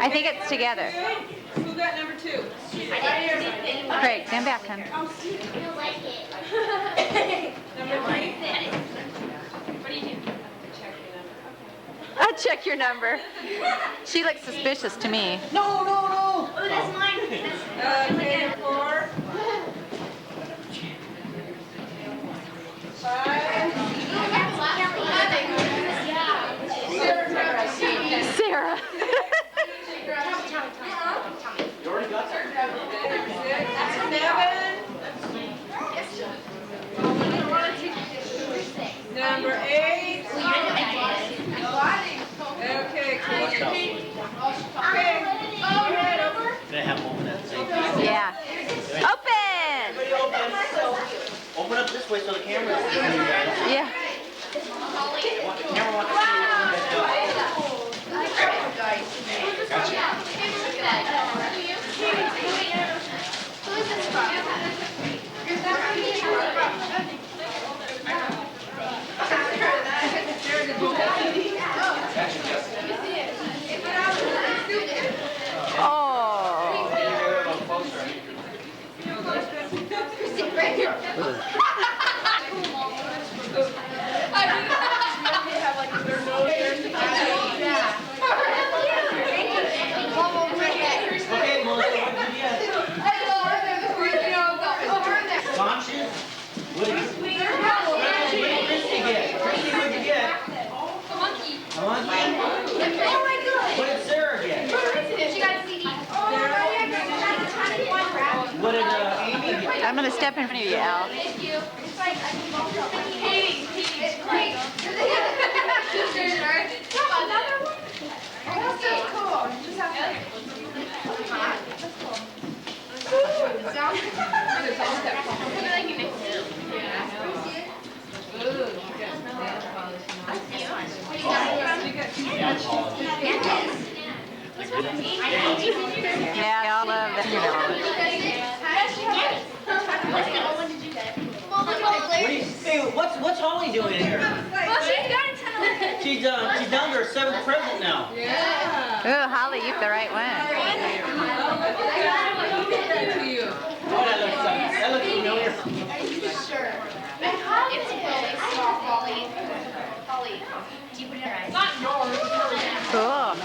I think it's together. Who got number 2? Craig, stand back, hon. You'll like it. Number 3? What do you do? I'll check your number. She looks suspicious to me. No, no, no. Oh, that's mine. Okay, 4. 5. Sarah. You already got that? 7. Number 8. Okay, cool. Okay. Can I have one of that same thing? Yeah. Open! Everybody open up this way so the camera can see you guys. Yeah. The camera wants to see you guys Who is this from? Okay, Melissa, what did you get? Conscious? What did you get? Christy, what did you get? A monkey. What did Sarah get? What did Amy get? I'm going to step in front of you, Al. Yeah, I love that. Hey, what's Holly doing in here? She's down to her 7th present now. Yeah. Oh, Holly, you picked the right one. Oh, that looks familiar. Cool.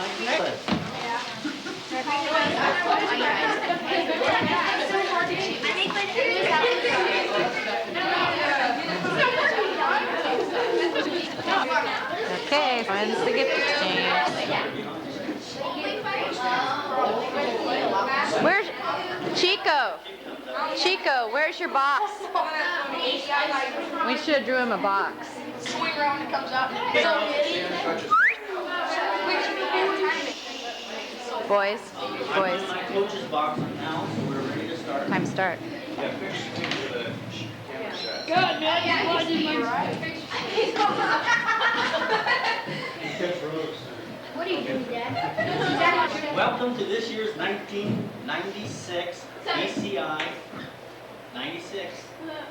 Okay, when's the gift exchange? Where's Chico? Chico, where's your box? We should have drew him a box. Swing around and it comes up. Boys, boys, I'm on my coach's box now, so we're ready to start. time to start. Good, man. What are you doing, Dad? Welcome to this year's 1996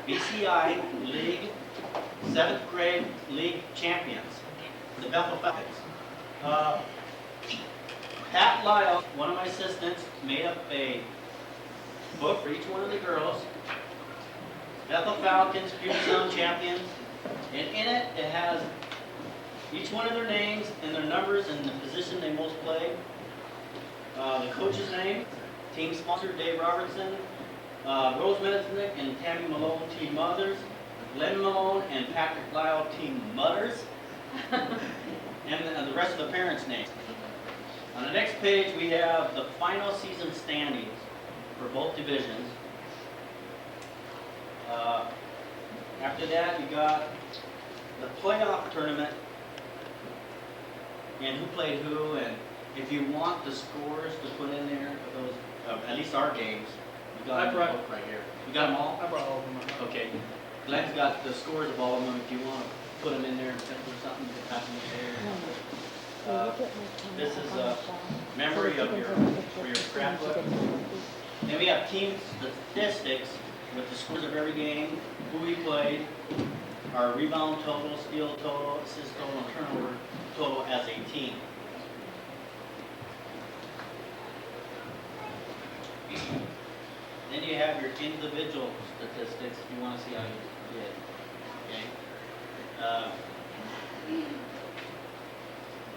BCI League 7th grade league champions, the Bethel Falcons. Pat Lyle, one of my assistants, made up a book for each one of the girls. Bethel Falcons, Puget Sound champions, and in it, it has each one of their names and their numbers and the position they most played. The coach's name, team sponsor Dave Robertson, Rose Mesnick and Tammy Malone, team mothers, Len Malone and Patrick Lyle, team mothers, and the rest of the parents' names. On the next page, we have the final season standings for both divisions. After that, you got the playoff tournament and who played who, and if you want the scores to put in there of those, at least our games, you got them both right here. You got them all? I brought all of them. Okay. Glenn's got the scores of all of them. If you want to put them in there and put something to happen there. This is a memory of for your scrapbook. Then we have team statistics with the scores of every game, who we played, our rebound total, steal total, assist total, and turnover total as a team. Then you have your individual statistics if you want to see how you did. Okay.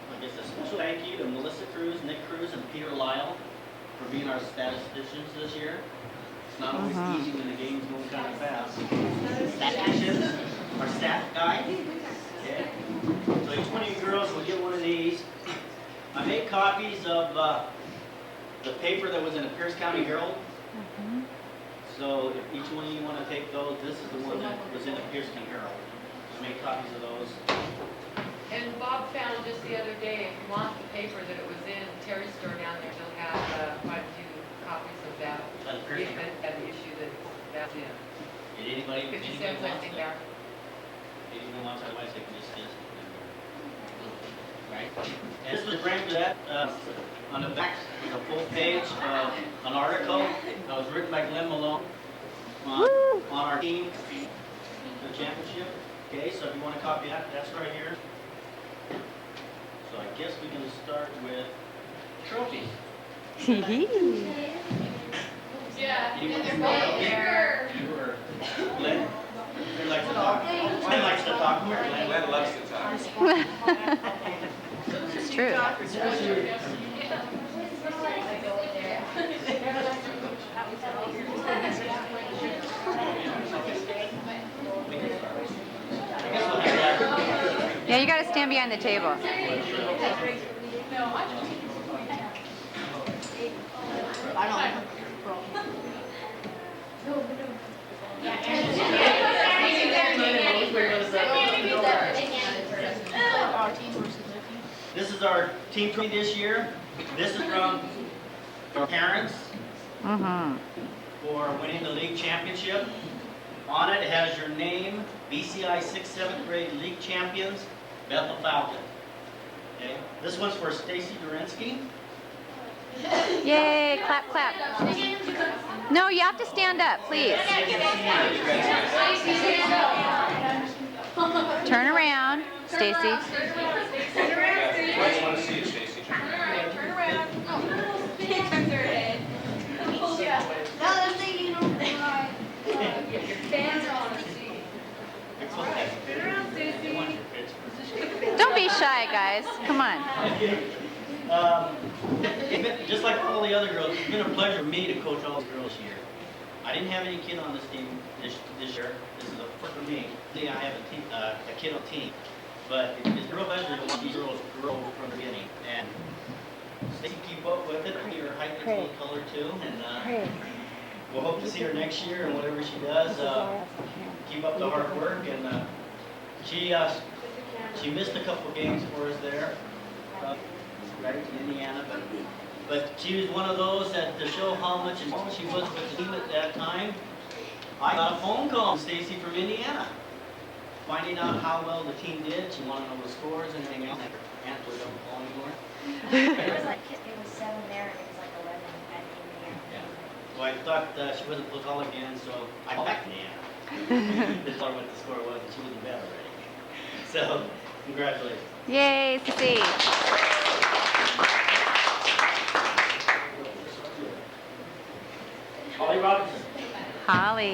I guess a special thank you to Melissa Cruz, Nick Cruz, and Peter Lyle for being our statisticians this year. It's not always easy when the game's going kind of fast. Statisticians, our stat guy. Okay. So each one of you girls will get one of these. I made copies of the paper that was in the Pierce County Herald. So if each one of you want to take those, this is the one that was in the Pierce County Herald. I made copies of those. And Bob found just the other day, if you want the paper that it was in, Terry's store down there, they'll have quite a few copies of that. That's Pierce County. The issue that's in. Did anybody 50 cents, I think, there. Anyone wants otherwise they can just this. Right? And this was bring to that on the back was a full page an article that was written by Glenn Malone on our team, the championship. Okay, so if you want a copy of that, that's right here. So I guess we can start with trophies. Yeah, Anyone they're want both to there. Sure. Glenn? Glenn likes to talk. Glenn likes to talk more. Glenn loves to talk. It's true. Yeah, you got to stand behind the table. This is our team trophy this year. This is from our parents for winning the league championship. On it has your name, BCI 6th, 7th grade league champions, Bethel Falcon. Okay. This one's for Stacy Durinsky. Yay, clap, clap. No, you have to stand up, please. Turn around, Stacy. Why do you want to see it, Stacy? Turn around. No, that's the, you know, Fans are on the seat. Turn around, Stacy. Don't be shy, guys. Come on. Just like all the other girls, it's been a pleasure for me to coach all the girls here. I didn't have any kid on this team this year. This is a first for me. I have a kid on team. But it's a real pleasure to watch these girls grow from the beginning. And Stacy, keep up with it. Your height is a little color too. And we'll hope to see her next year and whatever she does. Keep up the hard work. And she missed a couple games for us there. Right in Indiana, but she was one of those that to show how much involved she was with the team at that time, I got a phone call from Stacy from Indiana, finding out how well the team did. She wanted to know the scores and everything else. Her aunt was don't call anymore. it was 7 there and it was like 11 at Indiana. Yeah. Well, I thought she wasn't supposed to call again, so I called back to Indiana. To tell her what the score was, and she was in bed already. So, congratulations. Yay, Stacy. Holly Robinson. Holly.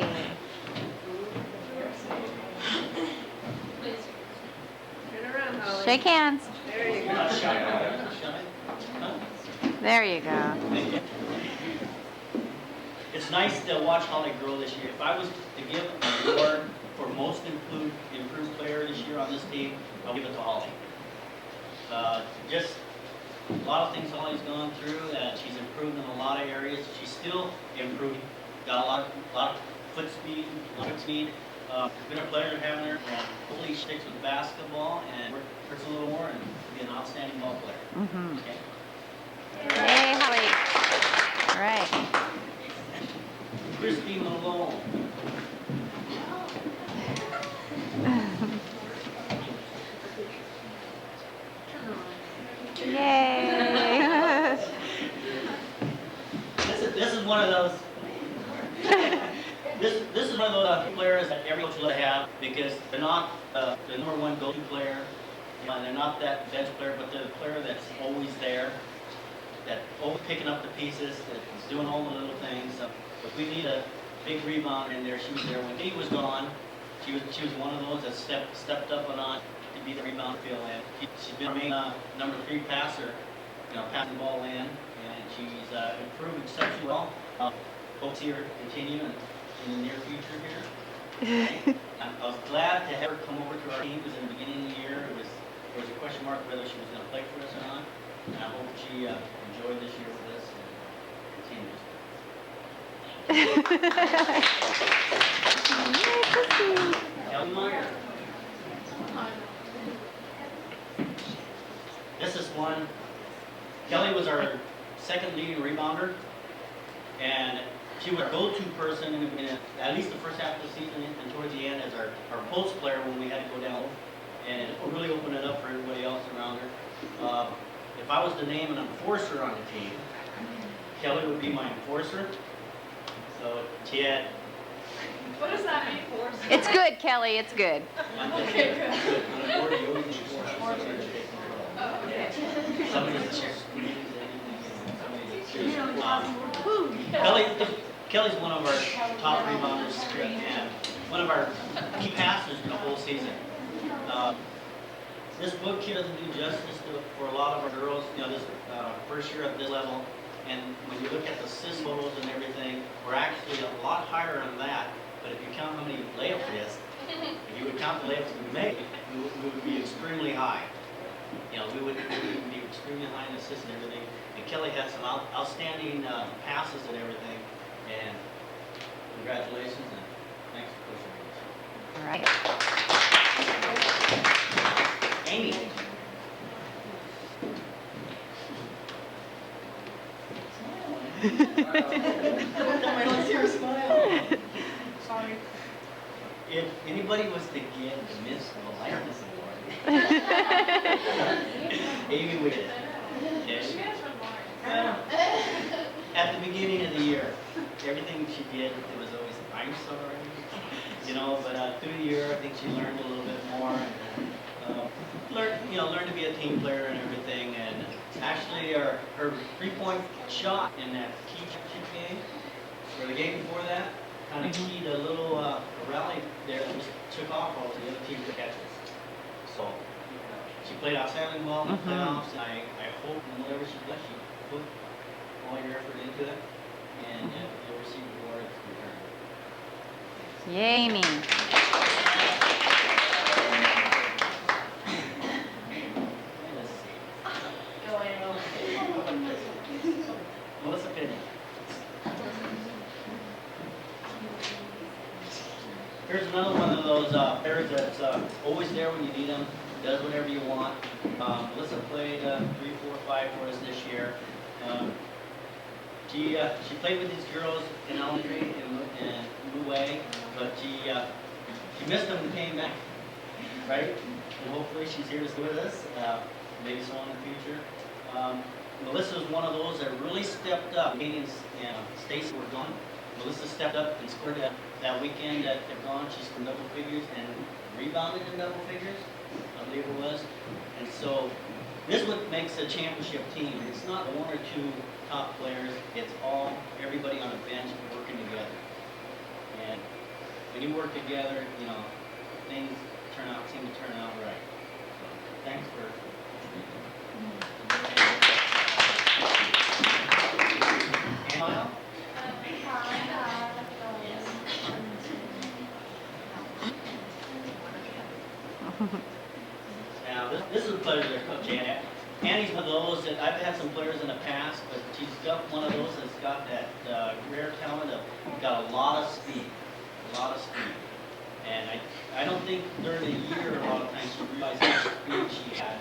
Turn around, Holly. Shake hands. There you You're go. not shy. Huh? There you go. It's nice to watch Holly grow this year. If I was to give an award for most improved player this year on this team, I'll give it to Holly. Just a lot of things Holly's gone through, and she's improved in a lot of areas. She's still improving. Got a lot of foot speed, It's been a pleasure having her, and hopefully she sticks with basketball and works a little more and be an outstanding ball player. Okay. Yay, Holly. All right. Christine Malone. Yay. This is one of those. This is one of those players that every coach will have because they're not the number one go-to player. And they're not that bench player, but they're the player that's always there. that always picking up the pieces, that's doing all the little things. So if we need a big rebound in there, she was there. When he was gone, she was one of those that stepped up and on to be the rebound fill in. She's been our main number 3 passer, passing the ball in, and she's improved exceptionally well. Hope to see her continue in the near future here. I was glad to have her come over to our team because in the beginning of the year there was a question mark whether she was going to play for us or not. And I hope she enjoyed this year with us and continues. Kelly Meyer. This is one. Kelly was our second leading rebounder, and she was our go-to person in at least the first half of the season and towards the end as our post player when we had to go down, and it really opened it up for everybody else around her. If I was to name an enforcer on the team, Kelly would be my enforcer. So she had. What does that mean for us? It's good, Kelly. It's good. Okay, good. Kelly's one of our top rebounders and one of our key passers the whole season. This book here doesn't do justice for a lot of our girls. This first year at this level, and when you look at the assist totals and everything, we're actually a lot higher on that. But if you count how many layups it is, if you would count the layups we make, we would be extremely high. We would be extremely high in assists and everything. And Kelly had some outstanding passes and everything. And congratulations and thanks for pushing us. All right. Amy. I don't see her smile. Sorry. If anybody was to get the Miss Politeness Award, Amy would. At the beginning of the year, everything she did, it was always, I'm sorry, but through the year, I think she learned a little bit more, and learned to be a team player and everything, and actually her 3-point shot in that key championship game, or the game before that, kind of keyed a little rally there that just took off all the other teams to catch us. So she played outstanding well in the playoffs, and I hope whatever she does, she put all your effort into it, and you'll receive rewards in return. Yay, Amy. Let's see. Melissa Penny. Here's another one of those players that's always there when you need them, does whatever you want. Melissa played 3, 4, 5 for us this year. She played with these girls in elementary and moved away, but she missed them and came back, right? And hopefully she's here to stay with us, maybe so in the future. Melissa was one of those that really stepped up. Katie and Stacy were gone. Melissa stepped up and scored that weekend that they're gone. She scored double figures and rebounded in double figures, I believe it was. And so this is what makes a championship team. It's not one or two top players. It's everybody on a bench working together. And when you work together, things seem to turn out right. So thanks for. Kyle? Now, this is a pleasure to coach Annie. Annie's one of those that I've had some players in the past, but she's got one of those that's got that rare talent of got a lot of speed, And I don't think during the year a lot of times she realized how much speed she had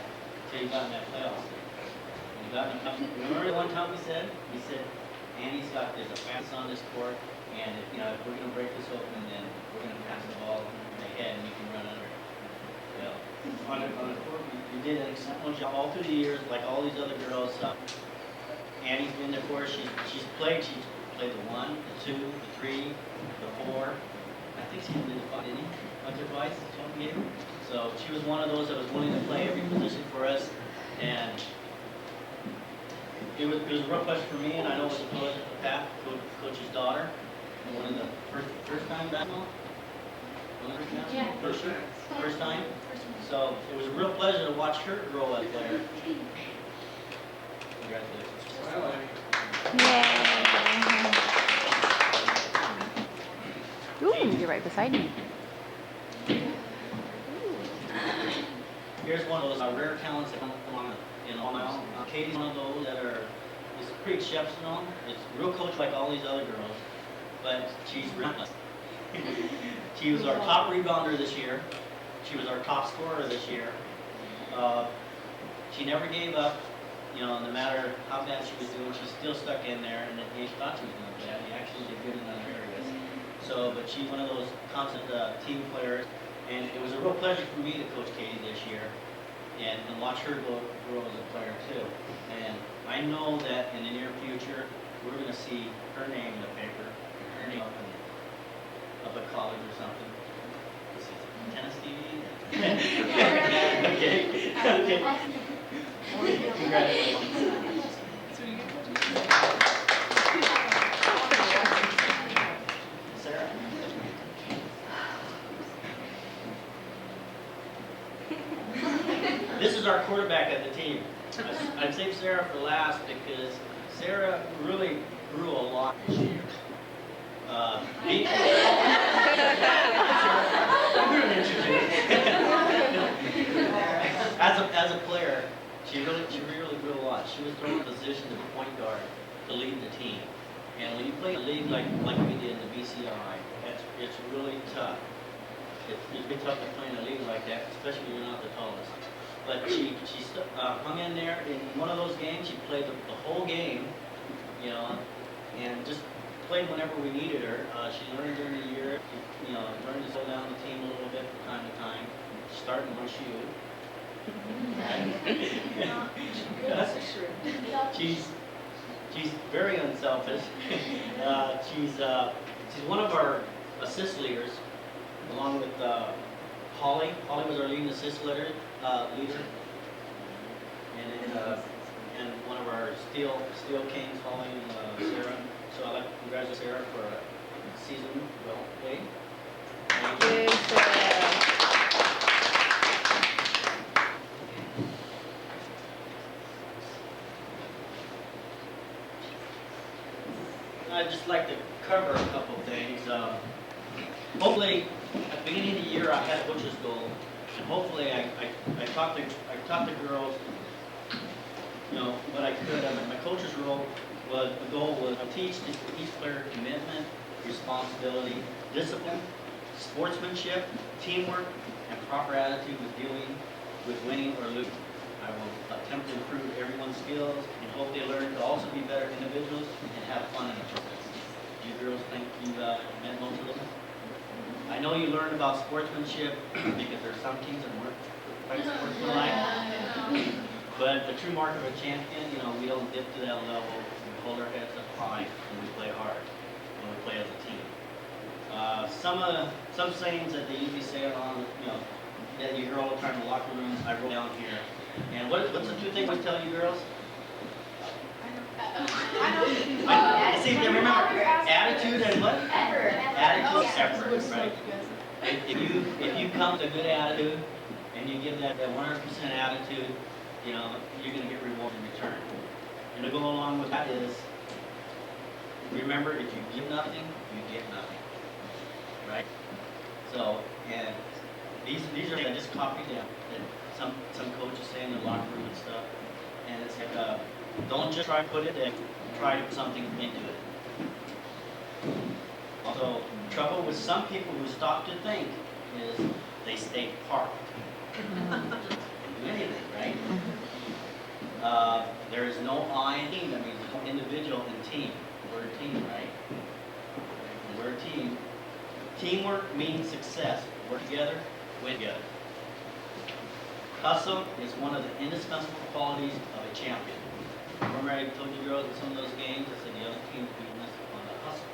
until you got in that playoffs. Remember the one time we said, Annie's got there's a fast on this court, and if we're going to break this open, then we're going to pass the ball ahead, and you can run under it. On the court, we did an excellent job all through the years, like all these other girls. Annie's been there for us. She's played the 1, the 2, the 3, the 4. I think she did the 5, didn't he? Once or twice, one game. So she was one of those that was willing to play every position for us, and it was a real pleasure for me, and I know it was a pleasure for Pat, Coach's daughter. One of the first time back home? Yeah. First time? So it was a real pleasure to watch her grow as a player. Congratulations. Yay. Ooh, you're right beside me. Here's one of those rare talents that come along in all my own. Katie's one of those that is pretty exceptional. It's real coach like all these other girls, but she's relentless. She was our top rebounder this year. She was our top scorer this year. She never gave up. You know, no matter how bad she was doing, she still stuck in there, and she thought she was doing bad. She actually did good in other areas. So, but she's one of those constant team players. And it was a real pleasure for me to coach Katie this year and watch her grow as a player too. And I know that in the near future, we're going to see her name in the paper, her name up at college or something. This is Tennessee. Okay. Okay. Congratulations. Sarah? This is our quarterback of the team. I'd save Sarah for last because Sarah really grew a lot this year. As a player, she really grew a lot. She was thrown in a position as a point guard to lead the team. And when you play a league like we did in the BCI, it's really tough. It's been tough to play in a league like that, especially when you're not the tallest. But she hung in there. In one of those games, she played the whole game, you know, and just played whenever we needed her. She learned during the year, you know, learned to slow down the team a little bit from time to time, starting one shoe. She's very unselfish. She's one of our assist leaders, along with Holly. Holly was our leading assist leader, and one of our steel kings, Holly and Sarah. So I'd like to congratulate Sarah for a season well played. Thank you. I'd just like to cover a couple things. Hopefully, at the beginning of the year, I had a coach's goal, and hopefully, I taught the girls, you know, what I could. My coach's role was the goal was to teach each player commitment, responsibility, discipline, sportsmanship, teamwork, and proper attitude with dealing with winning or losing. I will attempt to improve everyone's skills and hope they learn to also be better individuals and have fun in the process. Do you girls think you met most of them? I know you learned about sportsmanship because there are some teams that weren't quite sportsmanlike. But the true mark of a champion, you know, we don't dip to that level. We hold our heads up high and we play hard and we play as a team. Some sayings that they usually say on, you know, that you hear all the time in the locker rooms, I wrote down here. And what's the two things I tell you girls? I see, remember, attitude and what? Attitude, effort, right? If you come with a good attitude and you give that 100% attitude, you know, you're going to get reward in return. And to go along with that is, remember, if you give nothing, you get nothing, right? So, and these are things I just copied down that some coaches say in the locker room and stuff. And it's like, don't just try to put it in, try to put something into it. Also, trouble with some people who stop to think is they stay parked. Do anything, right? There is no I in team. That means no individual in team. We're a team, right? We're a team. Teamwork means success. Work together, win together. Hustle is one of the indispensable qualities of a champion. Remember I told you girls in some of those games, I said the other team beat us on the hustle.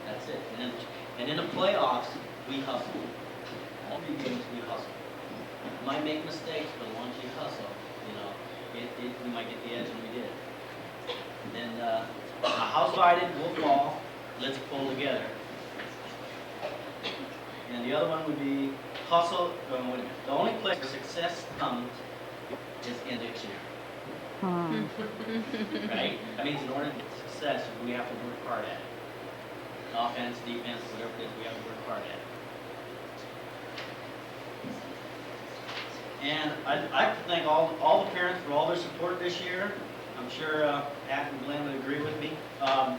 That's it. And in the playoffs, we hustle. All 3 games we hustle. You might make mistakes, but once you hustle, you know, we might get the edge, and we did. And a house divided will fall, let's pull together. And the other one would be hustle. The only place where success comes is in dictionary. Right? That means in order to get success, we have to work hard at it. Offense, defense, whatever it is, we have to work hard at it. And I'd like to thank all the parents for all their support this year. I'm sure Pat and Glenn would agree with me.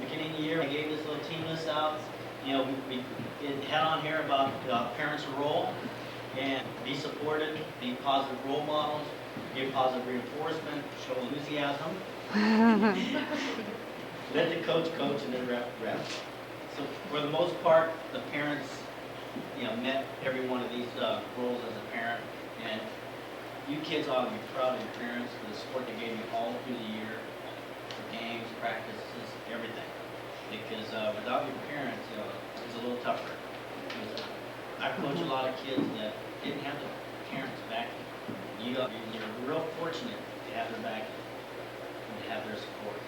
Beginning of the year, I gave this little team list out. You know, it had on here about parents' role and be supported, be positive role models, give positive reinforcement, show enthusiasm. Let the coach coach and then rep. So for the most part, the parents, you know, met every one of these roles as a parent, and you kids ought to be proud of your parents for the support they gave you all through the year, for games, practices, everything. Because without your parents, you know, it's a little tougher. Because I've coached a lot of kids that didn't have the parents backing. You're real fortunate to have their backing and to have their support.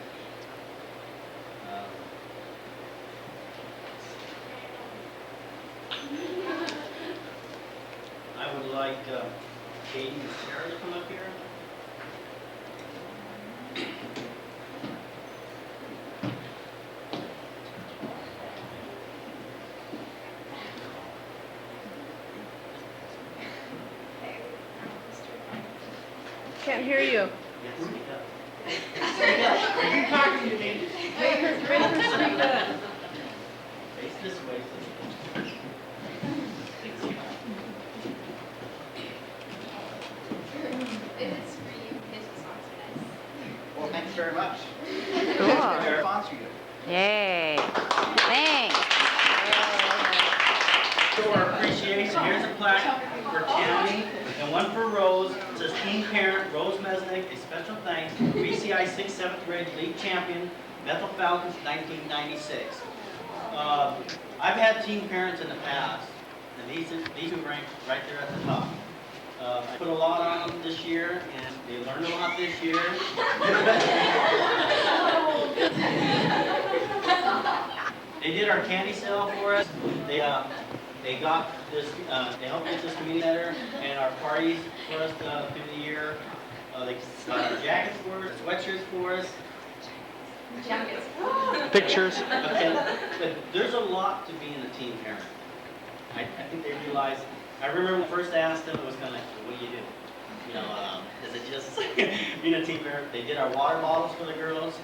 I would like Katie and Sarah to come up here. Can't hear you. Yes, speak up. Are you talking to me? Make her speak up. Face this way. It's for you, his responsiveness. Well, thanks very much. Cool. They're sponsor you. Yay. Thanks. So our appreciation, here's a plaque for Tammy and one for Rose. It says Team Parent, Rose Mesnick, a special thanks, BCI 6th, 7th grade league champion, Bethel Falcons, 1996. I've had team parents in the past, and these two rank right there at the top. I put a lot on them this year, and they learned a lot this year. They did our candy sale for us. They got this, they helped get this community center and our parties for us through the year. They got our jackets for us, sweatshirts for us. Jackets. Pictures. Okay, but there's a lot to being a team parent. I think they realize, I remember when I first asked them, it was kind of like, what do you do? You know, is it just being a team parent? They did our water bottles for the girls,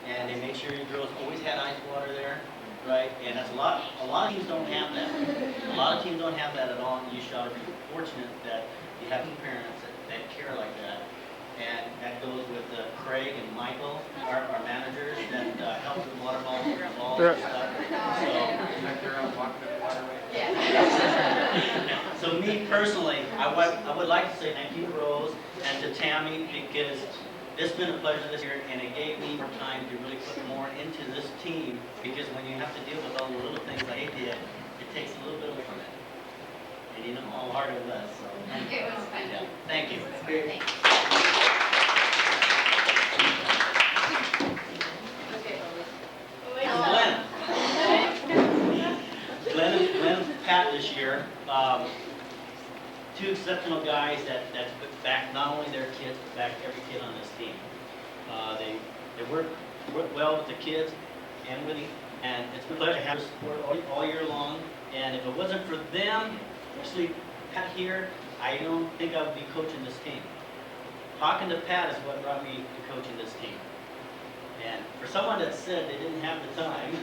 and they made sure you girls always had ice water there. Right, and that's a lot of teams don't have that. A lot of teams don't have that at all, and you should be fortunate that you have some parents that care like that. And that goes with Craig and Michael, our managers, that help with water bottles and balls and stuff. So me personally, I would like to say thank you to Rose and to Tammy, because it's been a pleasure this year, and it gave me more time to really put more into this team, because when you have to deal with all the little things like they did, it takes a little bit away from it. And you know how hard it was, so. It was fun. Yeah, thank you. Thanks. Glenn and Pat this year, two exceptional guys that back not only their kids, but back every kid on this team. They work well with the kids and with the, and it's a pleasure to have their support all year long. And if it wasn't for them, especially Pat here, I don't think I would be coaching this team. Talking to Pat is what brought me to coaching this team. And for someone that said they didn't have the time,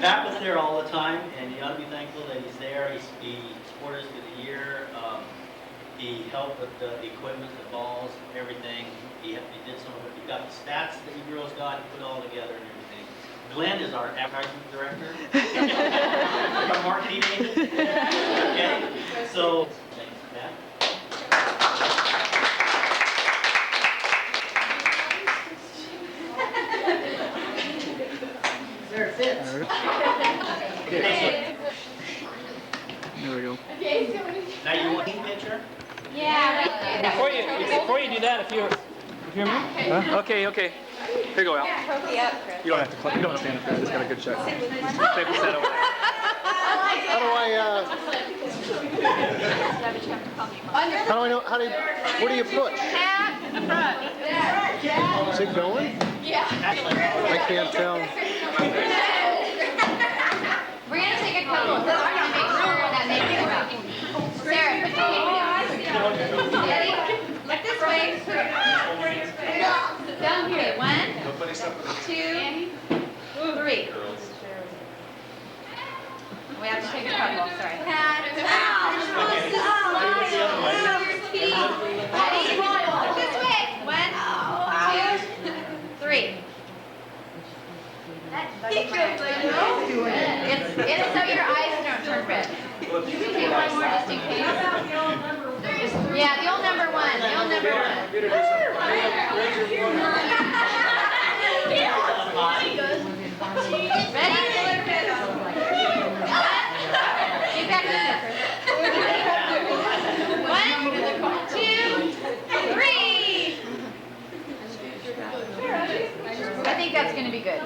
Pat was there all the time, and you ought to be thankful that he's there. He supported us through the year. He helped with the equipment, the balls, everything. He did some of it. He got the stats that you girls got, he put it all together and everything. Glenn is our advertising director. Our marketing agent. Okay, so thanks, Pat. There it fits. Okay, There we go. so now you want a team picture? Yeah, right there. Before you do that, if you hear me? Huh? Okay, okay. Here you go, Al. Trophy up, Chris. You don't have to stand up there. I just got a good shot. Take the set over there. How do I know, where do you push? Hat, front. Is it going? Yeah. I can't tell. We're gonna take a couple, because we're gonna make sure that they get around. Sarah, put your hand down. Ready? Look this way. Down here. 1, 2, 3. We have to take a couple, sorry. Ready? Look this way. 1, 2, 3. It's so your eyes don't turn red. Take one more just in case. Yeah, the old number 1. The old number 1. Ready? Get back in there. 1, 2, 3. I think that's going to be good.